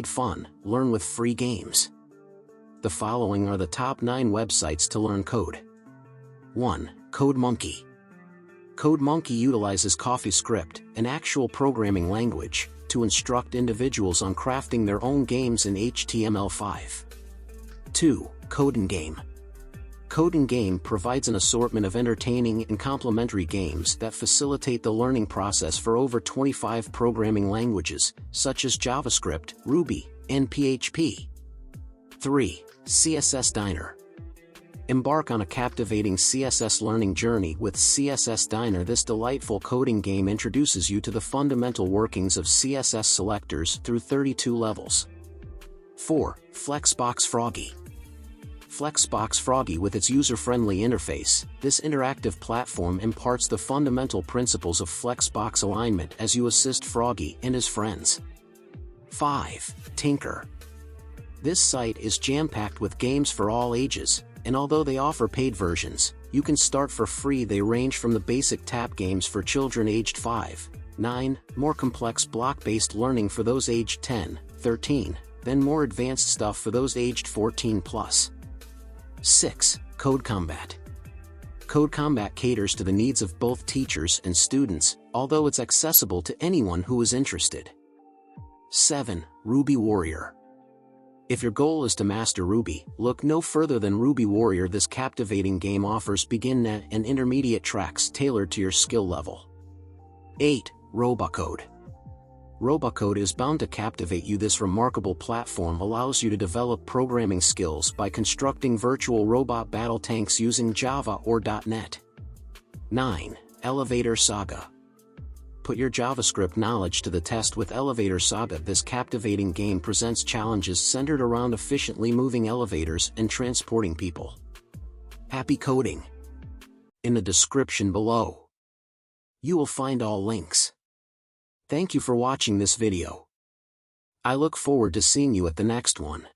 made fun, learn with free games. The following are the top 9 websites to learn code. 1. CodeMonkey. CodeMonkey utilizes CoffeeScript, an actual programming language, to instruct individuals on crafting their own games in HTML5. 2. CodeNGame. CodeNGame provides an assortment of entertaining and complementary games that facilitate the learning process for over 25 programming languages, such as JavaScript, Ruby, and PHP. 3. CSS Diner. Embark on a captivating CSS learning journey with CSS Diner. This delightful coding game introduces you to the fundamental workings of CSS selectors through 32 levels. 4. Flexbox Froggy. Flexbox Froggy, with its user-friendly interface, this interactive platform imparts the fundamental principles of Flexbox alignment as you assist Froggy and his friends. 5. Tinker. This site is jam-packed with games for all ages, and although they offer paid versions, you can start for free. They range from the basic tap games for children aged 5, 9, more complex block-based learning for those aged 10, 13, then more advanced stuff for those aged 14 plus. 6. CodeCombat. CodeCombat caters to the needs of both teachers and students, although it's accessible to anyone who is interested. 7. Ruby Warrior. If your goal is to master Ruby, look no further than Ruby Warrior. This captivating game offers beginner and intermediate tracks tailored to your skill level. 8. Robocode. Robocode is bound to captivate you. This remarkable platform allows you to develop programming skills by constructing virtual robot battle tanks using Java or .NET. 9. Elevator Saga. Put your JavaScript knowledge to the test with Elevator Saga. This captivating game presents challenges centered around efficiently moving elevators and transporting people. Happy coding! In the description below, you will find all links. Thank you for watching this video. I look forward to seeing you at the next one.